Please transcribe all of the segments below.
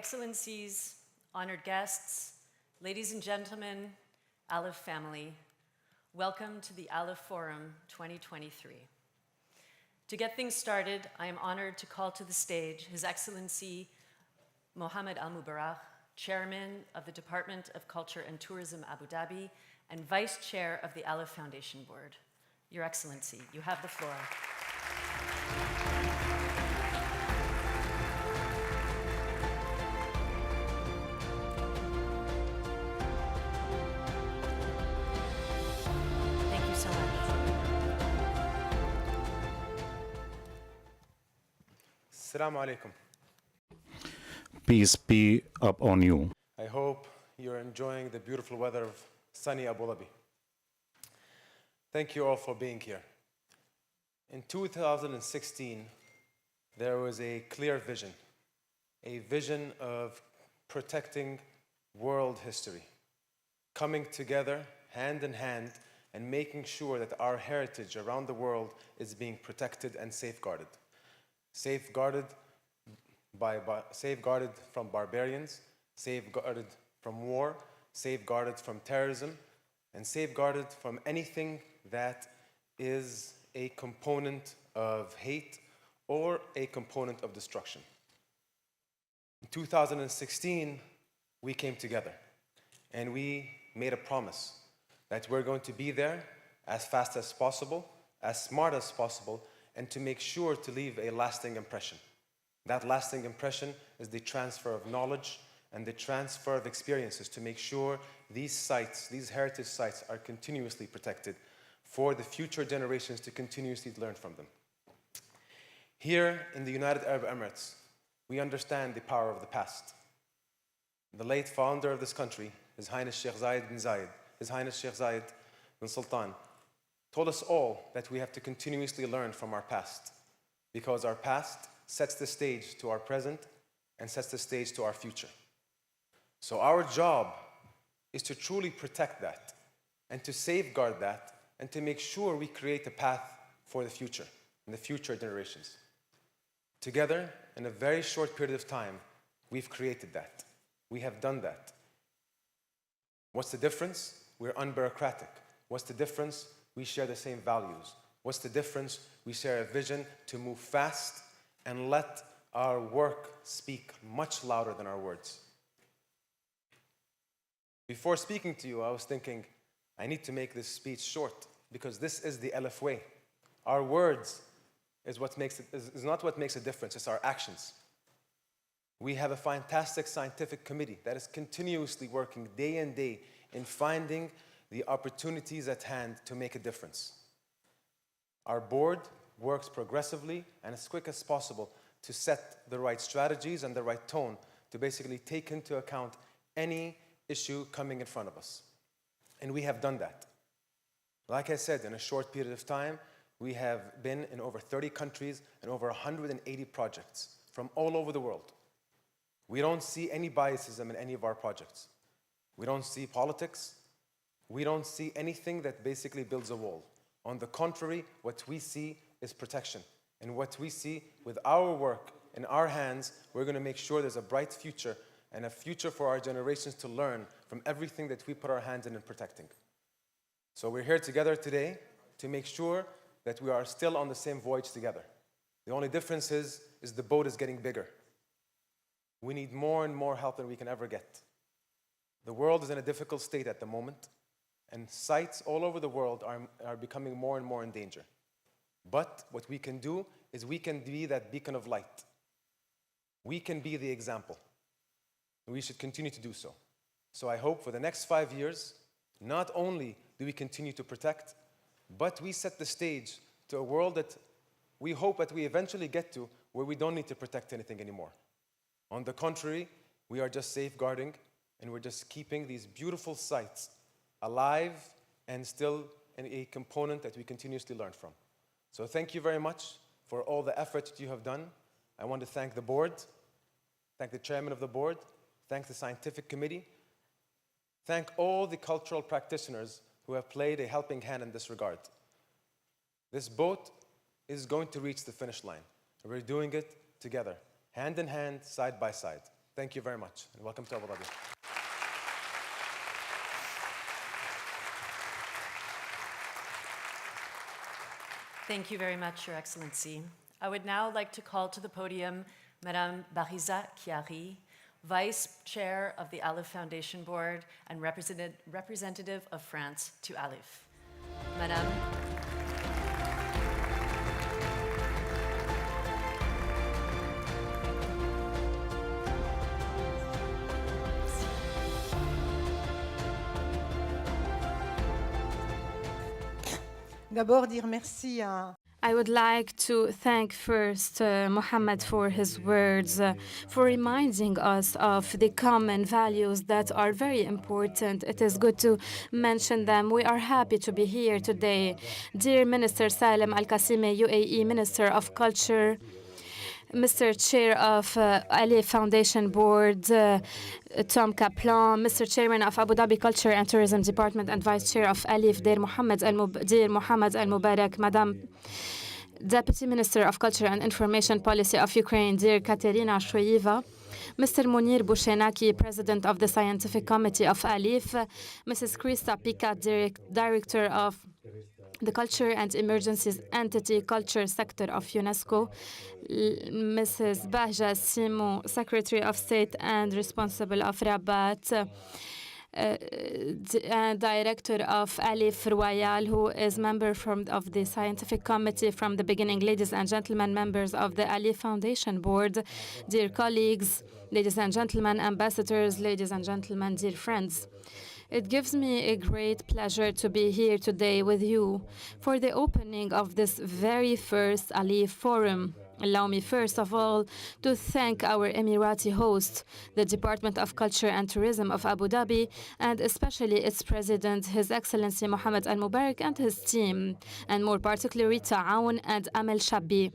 Excellencies, honored guests, ladies and gentlemen, ALIPH family, welcome to the ALIPH Forum 2023. To get things started, I am honored to call to the stage His Excellency Mohamed Mubarak, Chairman of the Department of Culture and Tourism Abu Dhabi and Vice Chair of the ALIPH Foundation Board. Your Excellency, you have the floor. Thank you so much. Assalamu alaikum. Peace be upon you. I hope you're enjoying the beautiful weather of sunny Abu Dhabi. Thank you all for being here. In 2016, there was a clear vision, a vision of protecting world history, coming together hand in hand and making sure that our heritage around the world is being protected and safeguarded. Safeguarded from barbarians, safeguarded from war, safeguarded from terrorism, and safeguarded from anything that is a component of hate or a component of destruction. In 2016, we came together and we made a promise that we're going to be there as fast as possible, as smart as possible, and to make sure to leave a lasting impression. That lasting impression is the transfer of knowledge and the transfer of experiences to make sure these sites, these heritage sites, are continuously protected for the future generations to continuously learn from them. Here in the United Arab Emirates, we understand the power of the past. The late founder of this country, His Highness Sheikh Zayed bin Zayed, His Highness Sheikh Zayed bin Sultan, told us all that we have to continuously learn from our past, because our past sets the stage to our present and sets the stage to our future. So our job is to truly protect that and to safeguard that and to make sure we create a path for the future and the future generations. Together, in a very short period of time, we've created that. We have done that. What's the difference? We're unbureaucratic. What's the difference? We share the same values. What's the difference? We share a vision to move fast and let our work speak much louder than our words. Before speaking to you, I was thinking, I need to make this speech short because this is the ALIPH way. Our words is not what makes a difference, it's our actions. We have a fantastic scientific committee that is continuously working day and day in finding the opportunities at hand to make a difference. Our board works progressively and as quick as possible to set the right strategies and the right tone to basically take into account any issue coming in front of us. And we have done that. Like I said, in a short period of time, we have been in over 30 countries and over 180 projects from all over the world. We don't see any biasism in any of our projects. We don't see politics. We don't see anything that basically builds a wall. On the contrary, what we see is protection. And what we see with our work in our hands, we're going to make sure there's a bright future and a future for our generations to learn from everything that we put our hands in protecting. So we're here together today to make sure that we are still on the same voyage together. The only difference is the boat is getting bigger. We need more and more help than we can ever get. The world is in a difficult state at the moment, and sites all over the world are becoming more and more in danger. But what we can do is we can be that beacon of light. We can be the example. We should continue to do so. So I hope for the next 5 years, not only do we continue to protect, but we set the stage to a world that we hope that we eventually get to where we don't need to protect anything anymore. On the contrary, we are just safeguarding and we're just keeping these beautiful sites alive and still a component that we continuously learn from. So thank you very much for all the effort that you have done. I want to thank the board, thank the chairman of the board, thank the scientific committee, thank all the cultural practitioners who have played a helping hand in this regard. This boat is going to reach the finish line. We're doing it together, hand in hand, side by side. Thank you very much, and welcome to Abu Dhabi. Thank you very much, Your Excellency. I would now like to call to the podium Madame Bariza Khiari, Vice Chair of the ALIPH Foundation Board and representative of France to ALIPH. Madame. D'abord, dire merci à I would like to thank first Mohamed for his words, for reminding us of the common values that are very important. It is good to mention them. We are happy to be here today. Dear Minister Salem Al-Qasimi, UAE Minister of Culture, Mr. Chair of ALIPH Foundation Board, Tom Kaplan, Mr. Chairman of Abu Dhabi Culture and Tourism Department and Vice Chair of ALIPH, dear Mohamed Al-Mubarak, Madam Deputy Minister of Culture and Information Policy of Ukraine, dear Katerina Shoyeva, Mr. Munir Bushenaki, President of the Scientific Committee of ALIPH, Mrs. Krista Pika, Director of the Culture and Emergencies Entity Culture Sector of UNESCO, Mrs. Bahja Simon, Secretary of State and responsible of Rabat, Director of ALIPH Royal, who is member of the Scientific Committee from the beginning. Ladies and gentlemen, members of the ALIPH Foundation Board, dear colleagues, ladies and gentlemen, ambassadors, ladies and gentlemen, dear friends. It gives me a great pleasure to be here today with you for the opening of this very first ALIPH Forum. Allow me first of all to thank our Emirati host, the Department of Culture and Tourism of Abu Dhabi, and especially its President, His Excellency Mohamed Al-Mubarak and his team, and more particularly Ta'awun and Amel Shabi,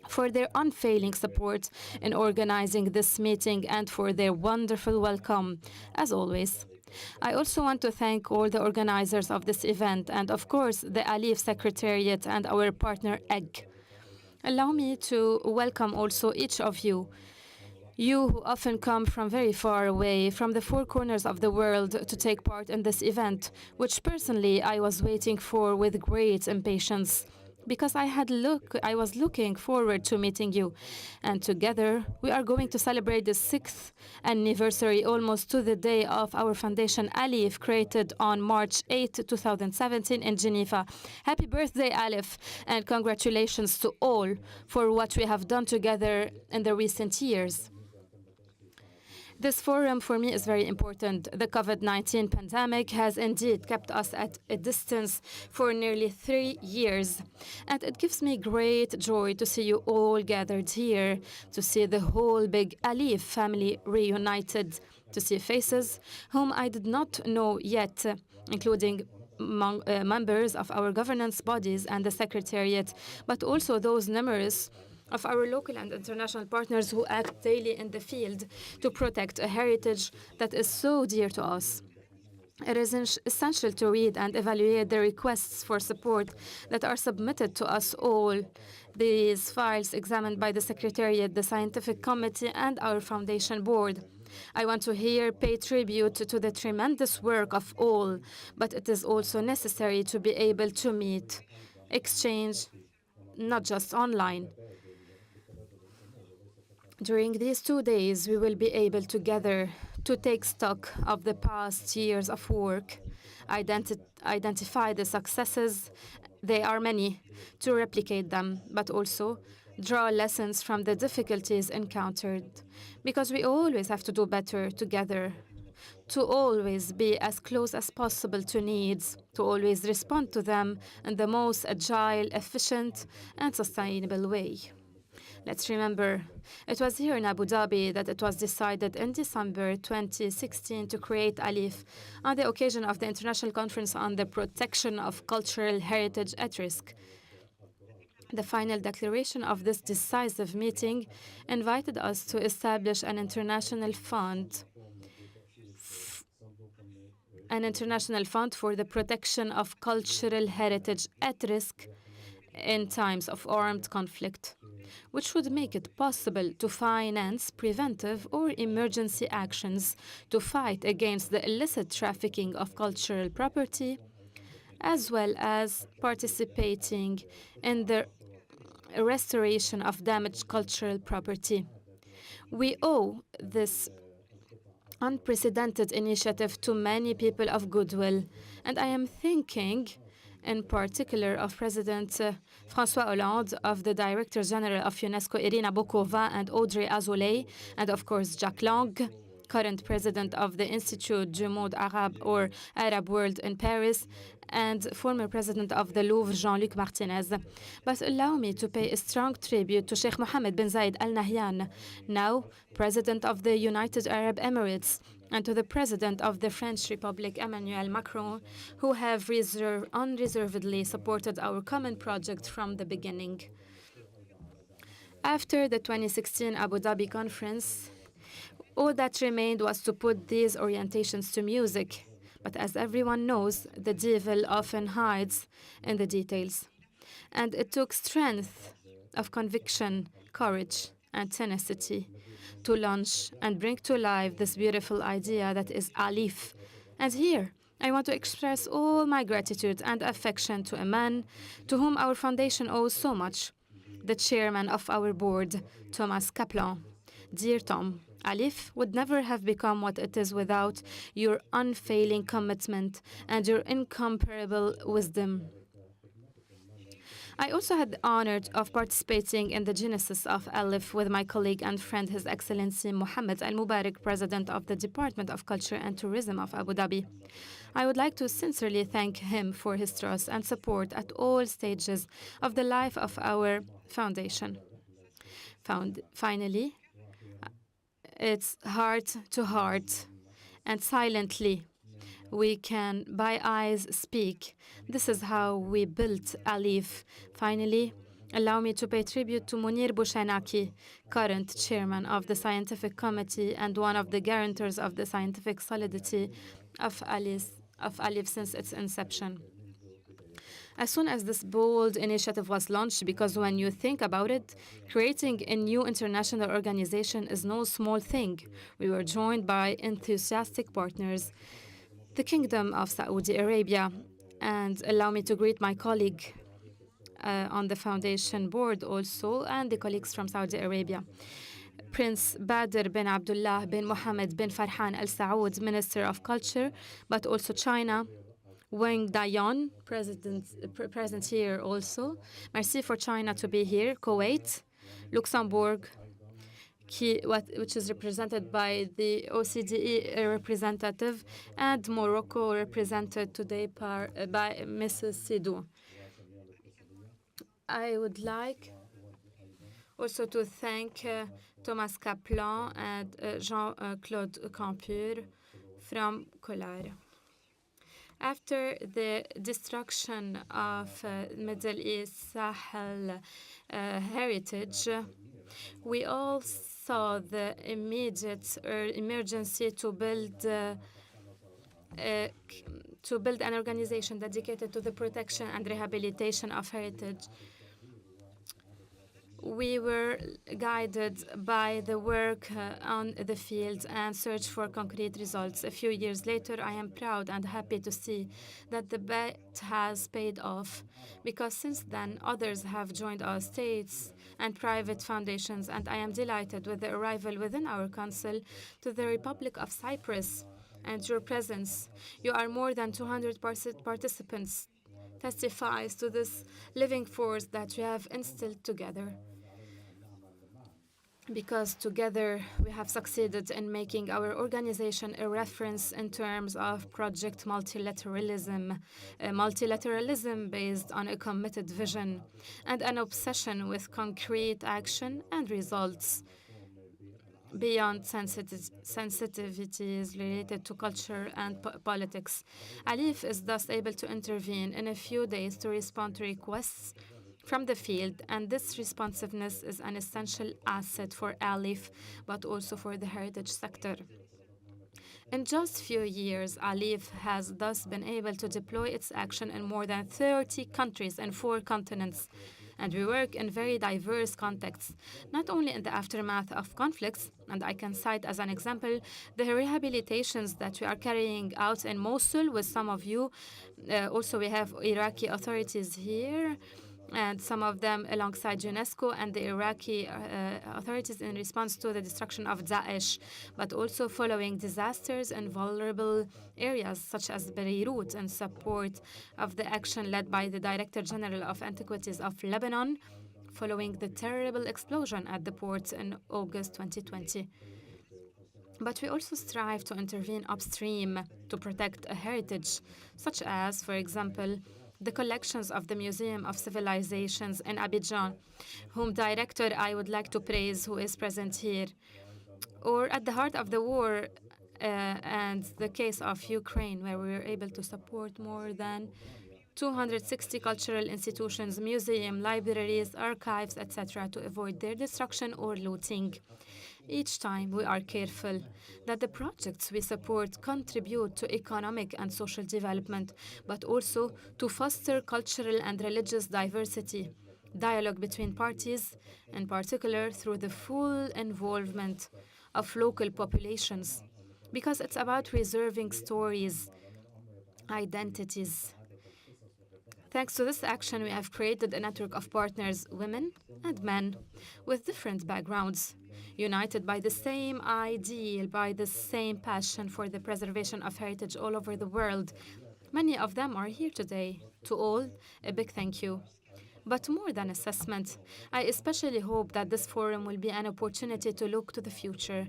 for their unfailing support in organizing this meeting and for their wonderful welcome, as always. I also want to thank all the organizers of this event and, of course, the ALIPH Secretariat and our partner, EGG. Allow me to welcome also each of you. You who often come from very far away, from the four corners of the world, to take part in this event, which personally I was waiting for with great impatience, because I was looking forward to meeting you. And together, we are going to celebrate the 6th anniversary, almost to the day of our foundation, ALIPH, created on March 8, 2017 in Geneva. Happy birthday, ALIPH, and congratulations to all for what we have done together in the recent years. This forum for me is very important. The COVID-19 pandemic has indeed kept us at a distance for nearly 3 years. And it gives me great joy to see you all gathered here, to see the whole big ALIPH family reunited, to see faces whom I did not know yet, including members of our governance bodies and the Secretariat, but also those numerous of our local and international partners who act daily in the field to protect a heritage that is so dear to us. It is essential to read and evaluate the requests for support that are submitted to us all. These files examined by the Secretariat, the Scientific Committee, and our Foundation Board. I want to here pay tribute to the tremendous work of all, but it is also necessary to be able to meet, exchange, not just online. During these 2 days, we will be able together to take stock of the past years of work, identify the successes, they are many, to replicate them, but also draw lessons from the difficulties encountered, because we always have to do better together, to always be as close as possible to needs, to always respond to them in the most agile, efficient, and sustainable way. Let's remember, it was here in Abu Dhabi that it was decided in December 2016 to create ALIPH on the occasion of the International Conference on the Protection of Cultural Heritage at Risk. The final declaration of this decisive meeting invited us to establish an international fund for the protection of cultural heritage at risk in times of armed conflict. which would make it possible to finance preventive or emergency actions to fight against the illicit trafficking of cultural property, as well as participating in the restoration of damaged cultural property. We owe this unprecedented initiative to many people of goodwill, and I am thinking in particular of President François Hollande, of the Director General of UNESCO Irina Bokova and Audrey Azoulay, and of course Jacques Lang, current president of the Institut du Monde Arabe or Arab World in Paris, and former president of the Louvre, Jean-Luc Martinez. But allow me to pay a strong tribute to Sheikh Mohammed bin Zayed Al Nahyan, now president of the United Arab Emirates, and to the president of the French Republic, Emmanuel Macron, who have unreservedly supported our common project from the beginning. After the 2016 Abu Dhabi conference, all that remained was to put these orientations to music. But as everyone knows, the devil often hides in the details. And it took strength of conviction, courage, and tenacity to launch and bring to life this beautiful idea that is ALIPH. And here, I want to express all my gratitude and affection to a man to whom our foundation owes so much, the chairman of our board, Thomas Kaplan. Dear Tom, ALIPH would never have become what it is without your unfailing commitment and your incomparable wisdom. I also had the honor of participating in the genesis of ALIPH with my colleague and friend, His Excellency Mohamed Al Mubarak, President of the Department of Culture and Tourism of Abu Dhabi. I would like to sincerely thank him for his trust and support at all stages of the life of our foundation. Finally, it's heart to heart and silently we can by eyes speak. This is how we built ALIPH. Finally, allow me to pay tribute to Munir Bushanaki, current chairman of the scientific committee and one of the guarantors of the scientific solidity of ALIPH since its inception. As soon as this bold initiative was launched, because when you think about it, creating a new international organization is no small thing. We were joined by enthusiastic partners, the Kingdom of Saudi Arabia, and allow me to greet my colleague on the foundation board also, and the colleagues from Saudi Arabia. Prince Badr bin Abdullah bin Mohamed bin Farhan Al Saud, Minister of Culture, but also China, Wang Dayan, present here also. Merci for China to be here. Kuwait, Luxembourg, which is represented by the OCDE representative, and Morocco, represented today by Mrs. Sidou. I would like also to thank Thomas Kaplan and Jean-Claude Campur from Collard. After the destruction of Middle East Sahel heritage, we all saw the immediate emergency to build an organization dedicated to the protection and rehabilitation of heritage. We were guided by the work on the field and search for concrete results. A few years later, I am proud and happy to see that the bet has paid off, because since then, others have joined our states and private foundations, and I am delighted with the arrival within our council to the Republic of Cyprus and your presence. You are more than 200 participants, testifies to this living force that we have instilled together. Because together we have succeeded in making our organization a reference in terms of project multilateralism, multilateralism based on a committed vision and an obsession with concrete action and results beyond sensitivities related to culture and politics. ALIPH is thus able to intervene in a few days to respond to requests from the field, and this responsiveness is an essential asset for ALIPH, but also for the heritage sector. In just a few years, ALIPH has thus been able to deploy its action in more than 30 countries and 4 continents. And we work in very diverse contexts, not only in the aftermath of conflicts, and I can cite as an example the rehabilitations that we are carrying out in Mosul with some of you. Also, we have Iraqi authorities here, and some of them alongside UNESCO and the Iraqi authorities in response to the destruction of Daesh, but also following disasters in vulnerable areas such as Beirut in support of the action led by the Director General of Antiquities of Lebanon following the terrible explosion at the port in August 2020. But we also strive to intervene upstream to protect a heritage, such as, for example, the collections of the Museum of Civilizations in Abidjan, whom director I would like to praise, who is present here. Or at the heart of the war and the case of Ukraine, where we were able to support more than 260 cultural institutions, museums, libraries, archives, etc., to avoid their destruction or looting. Each time we are careful that the projects we support contribute to economic and social development, but also to foster cultural and religious diversity, dialogue between parties, in particular through the full involvement of local populations, because it's about preserving stories, identities. Thanks to this action, we have created a network of partners, women and men, with different backgrounds, united by the same ideal, by the same passion for the preservation of heritage all over the world. Many of them are here today. To all, a big thank you. But more than assessment, I especially hope that this forum will be an opportunity to look to the future,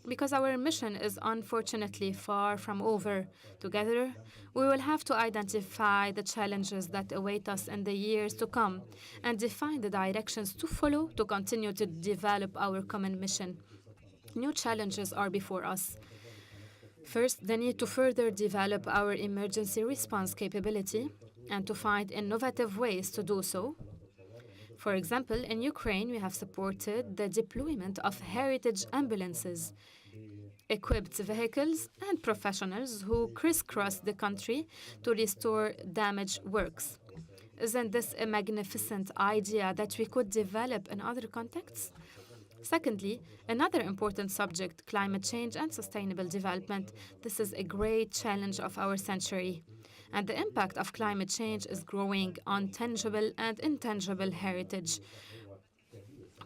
because our mission is unfortunately far from over. Together, we will have to identify the challenges that await us in the years to come and define the directions to follow to continue to develop our common mission. New challenges are before us. First, the need to further develop our emergency response capability and to find innovative ways to do so. For example, in Ukraine, we have supported the deployment of heritage ambulances, equipped vehicles, and professionals who crisscross the country to restore damaged works. Isn't this a magnificent idea that we could develop in other contexts? Secondly, another important subject, climate change and sustainable development. This is a great challenge of our century. And the impact of climate change is growing on tangible and intangible heritage,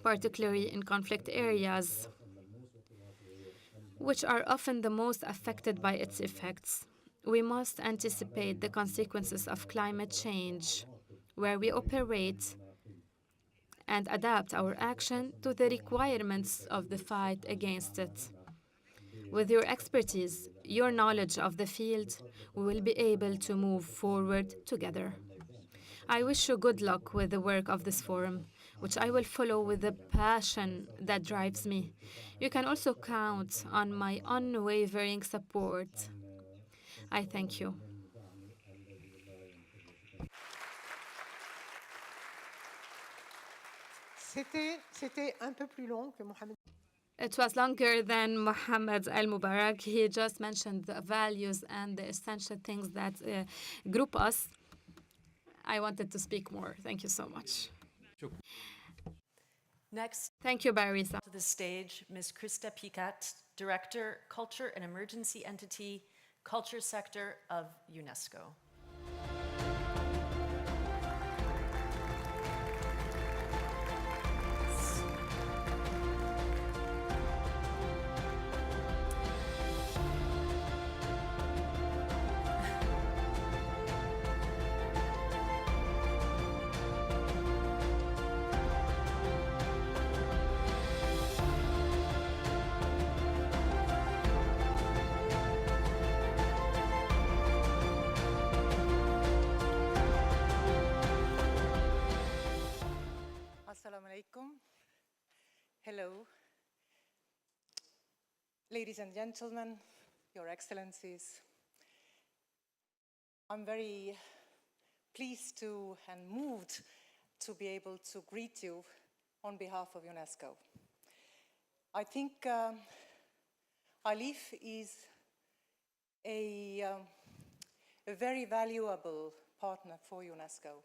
particularly in conflict areas, which are often the most affected by its effects. We must anticipate the consequences of climate change, where we operate and adapt our action to the requirements of the fight against it. With your expertise, your knowledge of the field, we will be able to move forward together. I wish you good luck with the work of this forum, which I will follow with the passion that drives me. You can also count on my unwavering support. I thank you. C'était un peu plus long que Mohamed. It was longer than Mohamed al-Mubarak. He just mentioned the values and the essential things that group us. I wanted to speak more. Thank you so much. Next, Thank you, Bariza. to the stage, Ms. Krista Picat, Director, Culture and Emergency Entity, Culture Sector of UNESCO. Assalamu alaikum. Hello. Ladies and gentlemen, Your Excellencies, I'm very pleased to and moved to be able to greet you on behalf of UNESCO. I think ALIPH is a very valuable partner for UNESCO.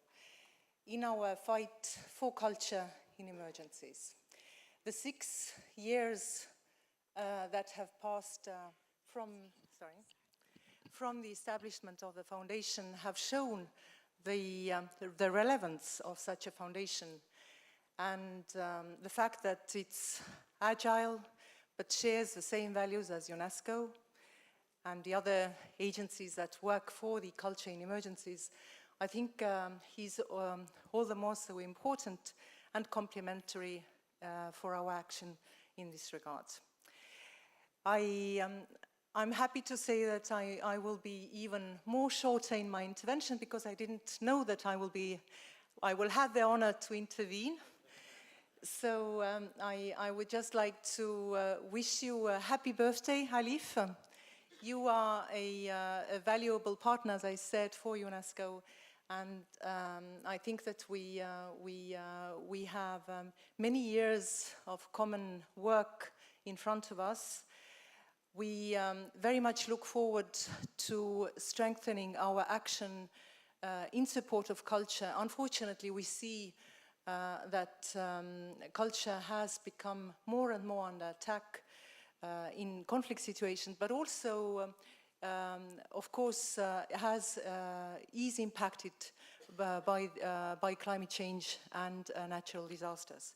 in our fight for culture in emergencies. The 6 years that have passed from the establishment of the foundation have shown the relevance of such a foundation and the fact that it's agile but shares the same values as UNESCO and the other agencies that work for the culture in emergencies. I think he's all the more so important and complementary for our action in this regard. I'm happy to say that I will be even more shorter in my intervention because I didn't know that I will have the honor to intervene. So I would just like to wish you a happy birthday, ALIPH. You are a valuable partner, as I said, for UNESCO. And I think that we have many years of common work in front of us. We very much look forward to strengthening our action in support of culture. Unfortunately, we see that culture has become more and more under attack in conflict situations, but also of course, is impacted by climate change and natural disasters.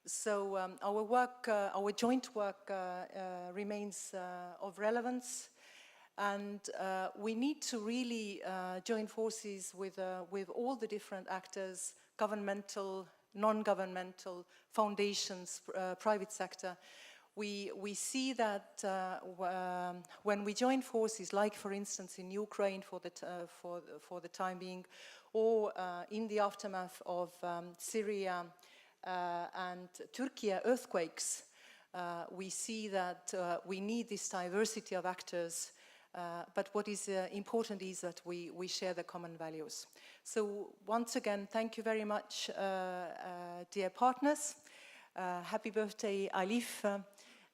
So our joint work remains of relevance, and we need to really join forces with all the different actors, governmental, non-governmental, foundations, private sector. We see that when we join forces, like for instance in Ukraine for the time being, or in the aftermath of Syria and Turkey earthquakes, we see that we need this diversity of actors. But what is important is that we share the common values. So once again, thank you very much, dear partners. Happy birthday, ALIPH.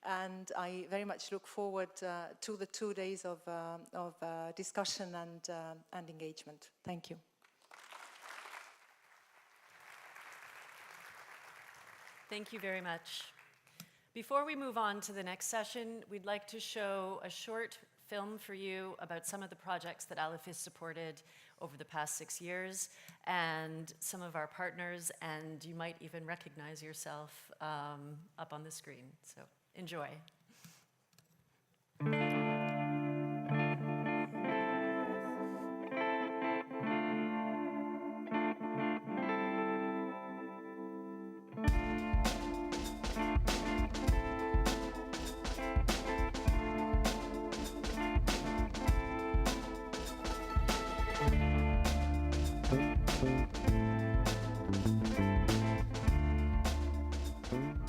And I very much look forward to the 2 days of discussion and engagement. Thank you. Thank you very much. Before we move on to the next session, we'd like to show a short film for you about some of the projects that ALIPH has supported over the past 6 years and some of our partners, and you might even recognize yourself up on the screen. So enjoy.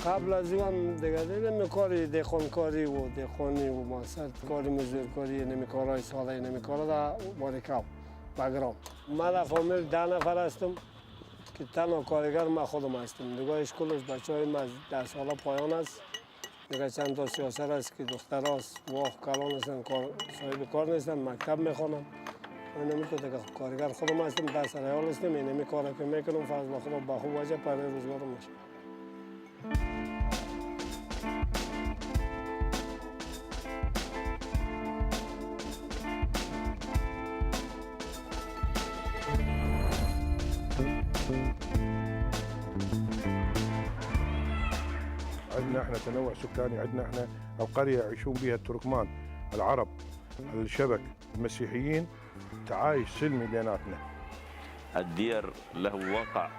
قبل از اون دیگه دیدم کاری دهخانکاری و دهخانی و ماسد کاری مزدورکاری نمیکارای ساده نمیکاره دا باریکاو بگرام من در فامیل 10 نفر هستم که تنها کارگر من خودم هستم دیگه اشکالش بچهای من 10 ساله پایان است دیگه چند تا سیاسر است که دختر هست واقع کلان هستن صاحب کار نیستن مکتب میخوانن من نمیکنم دیگه کارگر خودم هستم 10 سال حال هستم اینمی کاری که میکنم فضل خودم با خوب وجه پر روزگارم میشه عندنا احنا تنوع سكاني، عندنا احنا القريه يعيشون بها التركمان، العرب، الشبك، المسيحيين، تعايش سلمي بيناتنا. الدير له وقع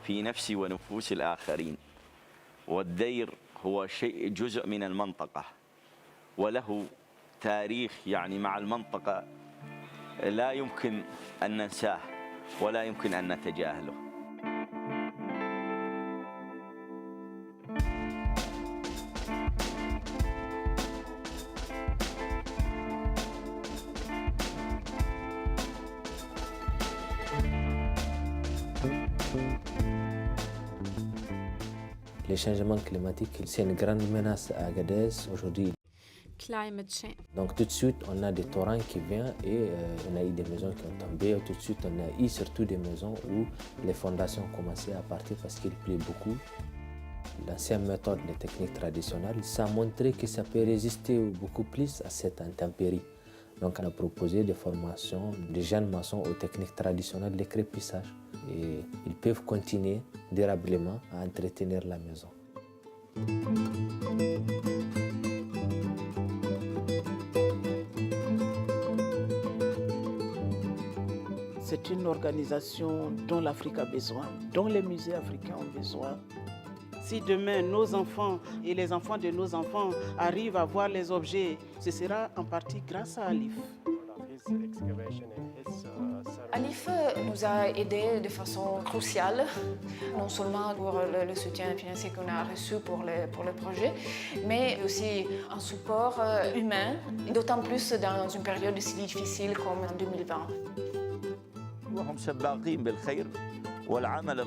في نفس ونفوس الآخرين، والدير هو جزء من المنطقة وله تاريخ يعني مع المنطقة لا يمكن أن ننساه ولا يمكن أن نتجاهله. Les changements climatiques, c'est une grande menace à Agadez aujourd'hui. climate change. Donc tout de suite, on a des torrents qui viennent et on a eu des maisons qui ont tombé. Tout de suite, on a eu surtout des maisons où les fondations ont commencé à partir parce qu'il pleut beaucoup. L'ancienne méthode, les techniques traditionnelles, ça a montré que ça peut résister beaucoup plus à cette intempérie. Donc on a proposé des formations de jeunes maçons aux techniques traditionnelles de crépissage. Et ils peuvent continuer durablement à entretenir la maison. C'est une organisation dont l'Afrique a besoin, dont les musées africains ont besoin. Si demain nos enfants et les enfants de nos enfants arrivent à voir les objets, ce sera en partie grâce à ALIPH. ALIPH nous a aidés de façon cruciale, non seulement pour le soutien financier qu'on a reçu pour le projet, mais aussi un support humain, d'autant plus dans une période si difficile comme en 2020. وهم سباقين بالخير والعمل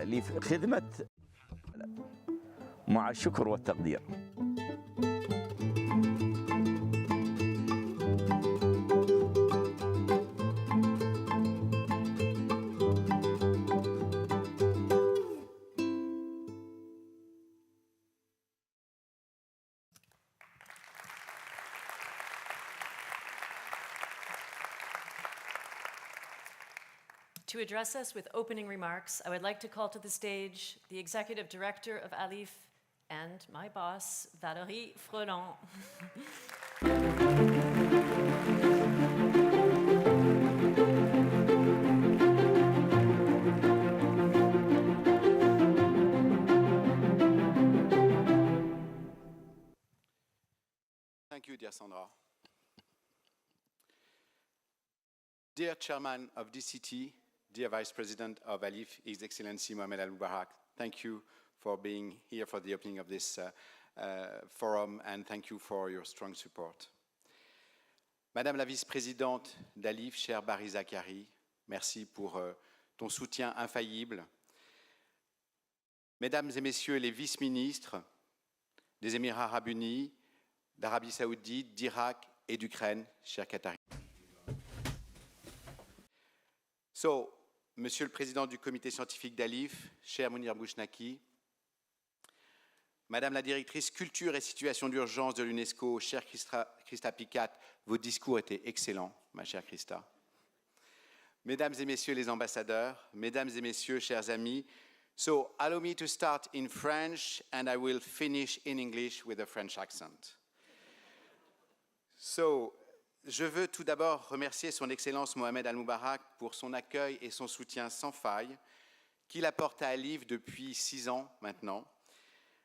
لخدمة مع الشكر والتقدير. To address us with opening remarks, I would like to call to the stage the Executive Director of ALIPH and my boss, Valérie Frelant. Thank you, dear Sandra. Dear Chairman of DCT, dear Vice President of ALIPH, His Excellency Mohamed Mubarak, thank you for being here for the opening of this forum, and thank you for your strong support. Madame la Vice-Présidente d'ALIPH, chère Bariza Khiari, merci pour ton soutien infaillible. Mesdames et Messieurs les vice-ministres des Émirats arabes unis, d'Arabie saoudite, d'Irak et d'Ukraine, chers Qataris. So, Monsieur le Président du Comité scientifique d'ALIPH, cher Mounir Boushnaki, Madame la Directrice Culture et Situation d'urgence de l'UNESCO, chère Christa Picat, vos discours étaient excellents, ma chère Christa. Mesdames et Messieurs les ambassadeurs, Mesdames et Messieurs, chers amis, so allow me to start in French and I will finish in English with a French accent. So, je veux tout d'abord remercier son Excellence Mohamed Al-Mubarak pour son accueil et son soutien sans faille qu'il apporte à ALIPH depuis 6 ans maintenant,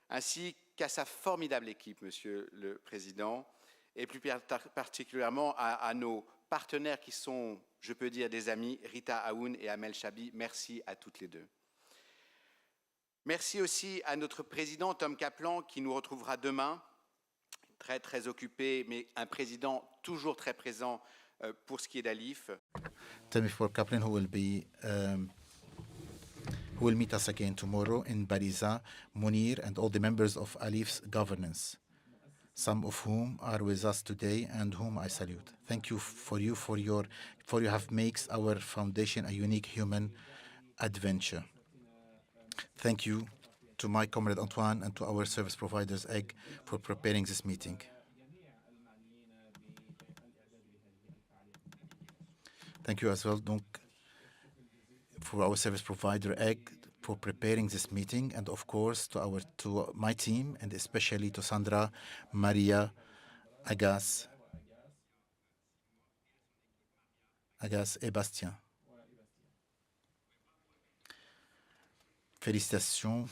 ainsi qu'à sa formidable équipe, Monsieur le Président, et plus particulièrement à nos partenaires qui sont, je peux dire, des amis, Rita Aoun et Amel Chabi. Merci à toutes les deux. Merci aussi à notre président Tom Kaplan qui nous retrouvera demain, très occupé, mais un président toujours très présent pour ce qui est d'ALIPH. Tommy for Kaplan, who will meet us again tomorrow in Bariza, Munir, and all the members of ALIPH's governance, some of whom are with us today and whom I salute. Thank you for you have makes our foundation a unique human adventure. Thank you to my comrade Antoine and to our service providers, EGG, for preparing this meeting. Thank you as well, donc, for our service provider, EGG, for preparing this meeting, and of course to my team, and especially to Sandra, Maria, Agas et Bastien. Félicitations.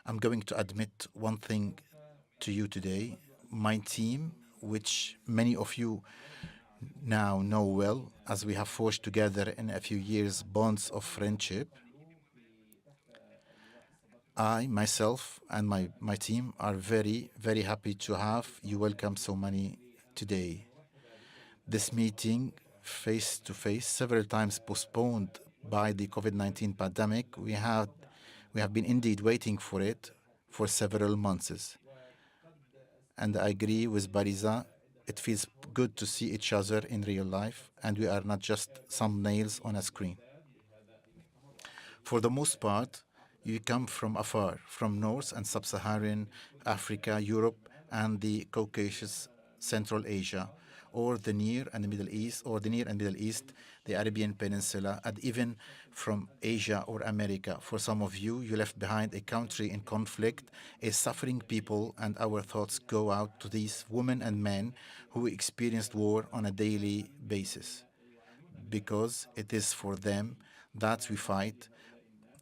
I'm going to admit one thing to you today. My team, which many of you now know well, as we have forged together in a few years bonds of friendship, I, myself, and my team are very, very happy to have you welcome so many today. This meeting, face-to-face, several times postponed by the COVID-19 pandemic, we have been indeed waiting for it for several months. And I agree with Bariza, it feels good to see each other in real life, and we are not just thumbnails on a screen. For the most part, you come from afar, from North and Sub-Saharan Africa, Europe, and the Caucasus, Central Asia, or the Near and Middle East, the Arabian Peninsula, and even from Asia or America. For some of you, you left behind a country in conflict, a suffering people, and our thoughts go out to these women and men who experienced war on a daily basis. Because it is for them that we fight,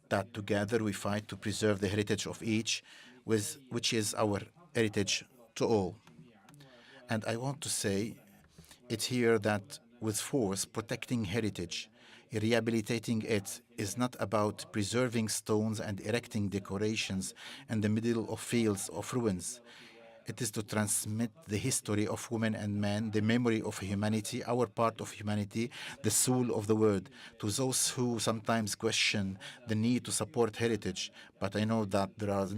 that together we fight to preserve the heritage of each, which is our heritage to all. And I want to say it here that with force, protecting heritage, rehabilitating it is not about preserving stones and erecting decorations in the middle of fields of ruins. It is to transmit the history of women and men, the memory of humanity, our part of humanity, the soul of the world, to those who sometimes question the need to support heritage. But I know that there are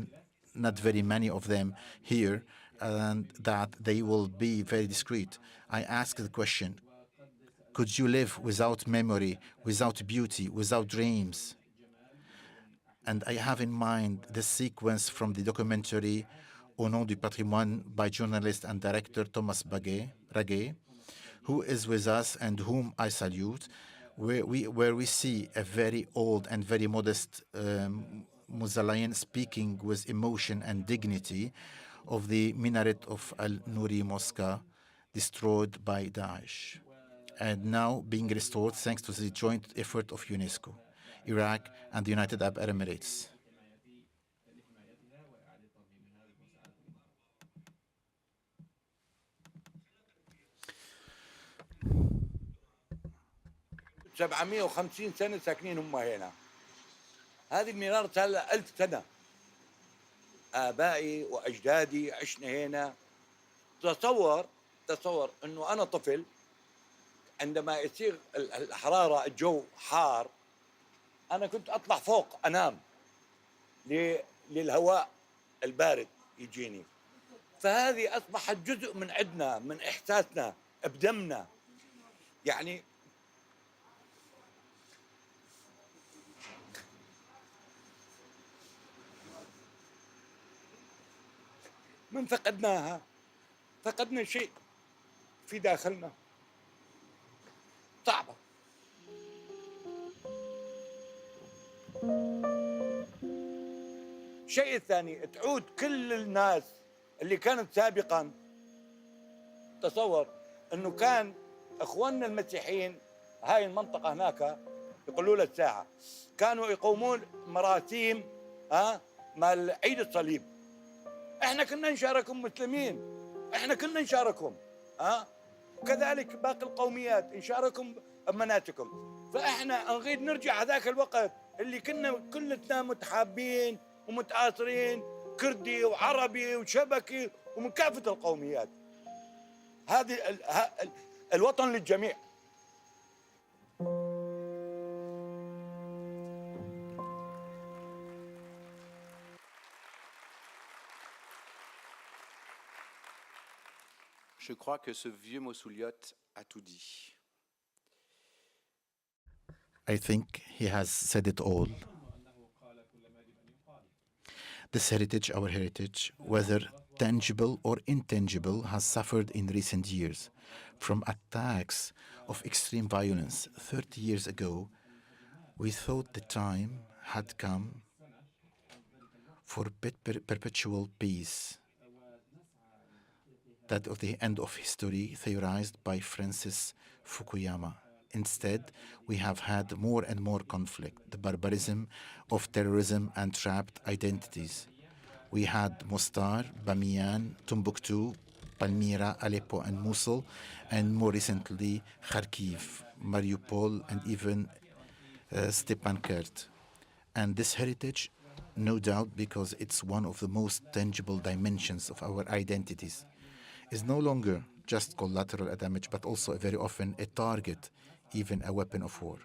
not very many of them here, and that they will be very discreet. I ask the question, could you live without memory, without beauty, without dreams? And I have in mind the sequence from the documentary Au nom du patrimoine by journalist and director Thomas Raguet, who is with us and whom I salute, where we see a very old and very modest mausoleum speaking with emotion and dignity of the minaret of Al-Nouri Mosque destroyed by Daesh, and now being restored thanks to the joint effort of UNESCO, Iraq, and the United Arab Emirates. $750 سنة ساكنين هم هنا. هذه المنارة صار لها 1000 سنة. آبائي وأجدادي عشنا هنا. تصور إنه أنا طفل عندما يصير الحرارة الجو حار أنا كنت أطلع فوق أنام للهواء البارد يجيني. فهذه أصبحت جزء من عندنا، من إحساسنا بدمنا. يعني من فقدناها فقدنا شيء في داخلنا صعبة. الشيء الثاني تعود كل الناس اللي كانت سابقا. تصور انه كان اخواننا المسيحيين هاي المنطقة هناك يقولوا لها الساعة كانوا يقومون مراسيم مال عيد الصليب. احنا كنا نشاركهم مسلمين، احنا كنا نشاركهم وكذلك باقي القوميات نشاركهم بمناسكهم. فاحنا نريد نرجع هذاك الوقت اللي كنا كلنا متحابين ومتآثرين، كردي وعربي وشبكي ومن كافة القوميات. هذه الوطن للجميع. Je crois que ce vieux mausoléote a tout dit. I think he has said it all. This heritage, our heritage, whether tangible or intangible, has suffered in recent years from attacks of extreme violence. 30 years ago, we thought the time had come for perpetual peace, that of the end of history theorized by Francis Fukuyama. Instead, we have had more and more conflict, the barbarism of terrorism and trapped identities. We had Mostar, Bamiyan, Timbuktu, Palmyra, Aleppo, and Mosul, and more recently, Kharkiv, Mariupol, and even Stepanakert. And this heritage, no doubt because it's one of the most tangible dimensions of our identities, is no longer just collateral damage, but also very often a target, even a weapon of war.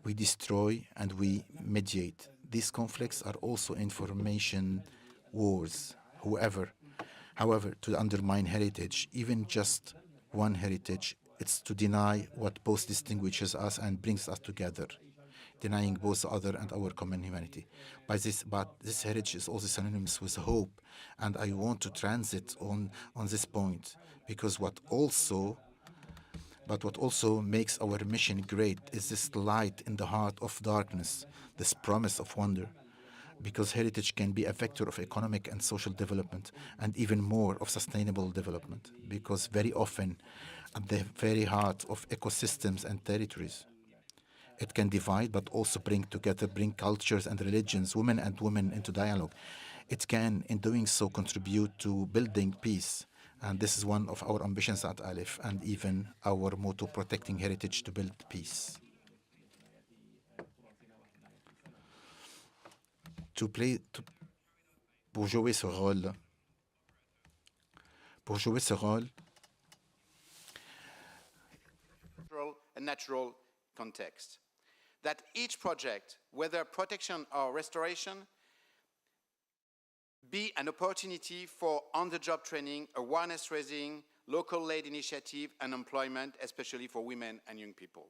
We destroy and we mediate. These conflicts are also information wars, whoever. However, to undermine heritage, even just one heritage, it's to deny what both distinguishes us and brings us together, denying both the other and our common humanity. But this heritage is also synonymous with hope, and I want to transit on this point, because what also makes our mission great is this light in the heart of darkness, this promise of wonder. Because heritage can be a vector of economic and social development, and even more of sustainable development, because very often at the very heart of ecosystems and territories. It can divide, but also bring together, bring cultures and religions, women and women into dialogue. It can, in doing so, contribute to building peace. And this is one of our ambitions at ALIPH, and even our motto, protecting heritage to build peace. Pour jouer ce rôle, a natural context. That each project, whether protection or restoration, be an opportunity for on-the-job training, awareness raising, local-led initiative, and employment, especially for women and young people.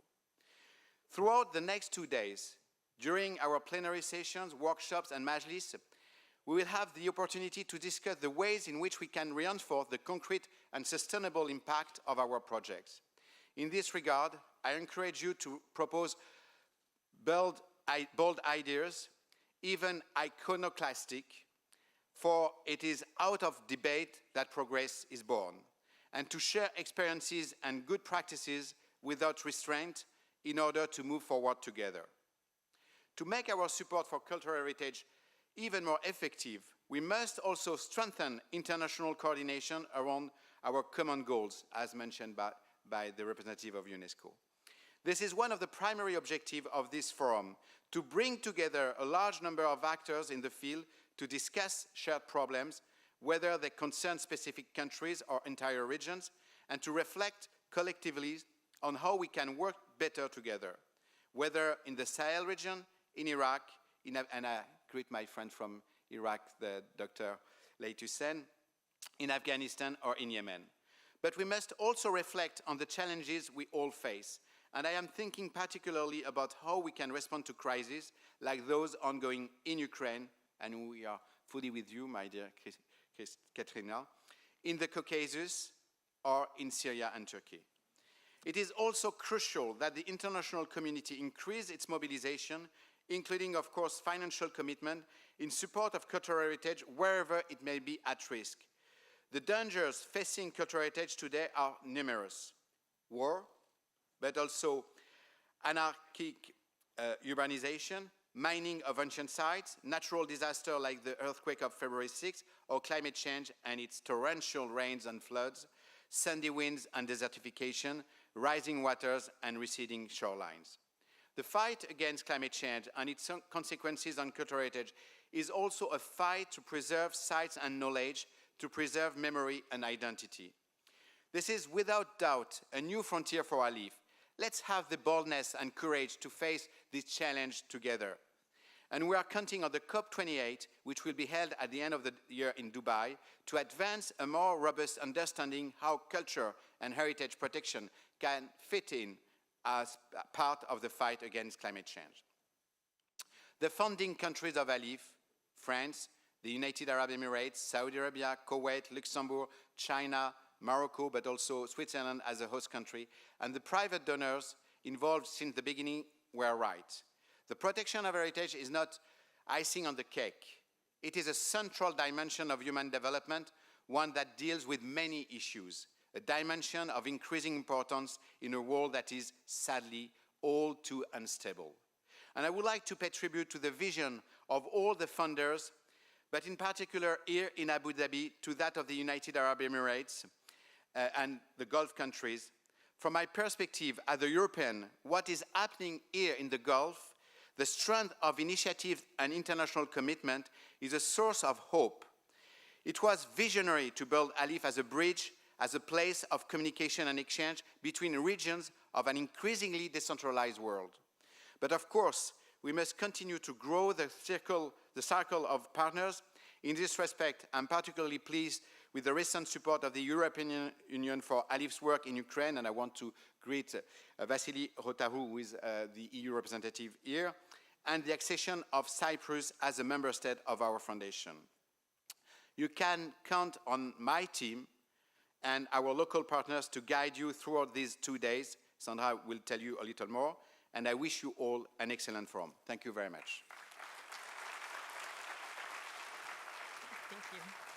Throughout the next 2 days, during our plenary sessions, workshops, and majlis, we will have the opportunity to discuss the ways in which we can reinforce the concrete and sustainable impact of our projects. In this regard, I encourage you to propose bold ideas, even iconoclastic, for it is out of debate that progress is born, and to share experiences and good practices without restraint in order to move forward together. To make our support for cultural heritage even more effective, we must also strengthen international coordination around our common goals, as mentioned by the representative of UNESCO. This is one of the primary objectives of this forum, to bring together a large number of actors in the field to discuss shared problems, whether they concern specific countries or entire regions, and to reflect collectively on how we can work better together, whether in the Sahel region, in Iraq, and I greet my friend from Iraq, the Dr. Leith Hussein, in Afghanistan or in Yemen. But we must also reflect on the challenges we all face, and I am thinking particularly about how we can respond to crises like those ongoing in Ukraine, and we are fully with you, my dear Katrina, in the Caucasus or in Syria and Turkey. It is also crucial that the international community increase its mobilization, including, of course, financial commitment in support of cultural heritage wherever it may be at risk. The dangers facing cultural heritage today are numerous. War, but also anarchic urbanization, mining of ancient sites, natural disaster like the earthquake of February 6, or climate change and its torrential rains and floods, sandy winds and desertification, rising waters and receding shorelines. The fight against climate change and its consequences on cultural heritage is also a fight to preserve sites and knowledge, to preserve memory and identity. This is without doubt a new frontier for ALIPH. Let's have the boldness and courage to face this challenge together. And we are counting on the COP28, which will be held at the end of the year in Dubai, to advance a more robust understanding how culture and heritage protection can fit in as part of the fight against climate change. The founding countries of ALIPH, France, the United Arab Emirates, Saudi Arabia, Kuwait, Luxembourg, China, Morocco, but also Switzerland as a host country, and the private donors involved since the beginning were right. The protection of heritage is not icing on the cake. It is a central dimension of human development, one that deals with many issues, a dimension of increasing importance in a world that is sadly all too unstable. And I would like to pay tribute to the vision of all the funders, but in particular here in Abu Dhabi, to that of the United Arab Emirates and the Gulf countries. From my perspective as a European, what is happening here in the Gulf, the strength of initiative and international commitment is a source of hope. It was visionary to build ALIPH as a bridge, as a place of communication and exchange between regions of an increasingly decentralized world. But of course, we must continue to grow the circle of partners In this respect, I'm particularly pleased with the recent support of the European Union for ALIPH's work in Ukraine, and I want to greet Vasily Rotaru, who is the EU representative here, and the accession of Cyprus as a member state of our foundation. You can count on my team and our local partners to guide you throughout these 2 days. Sandra will tell you a little more, and I wish you all an excellent forum. Thank you very much. Thank you.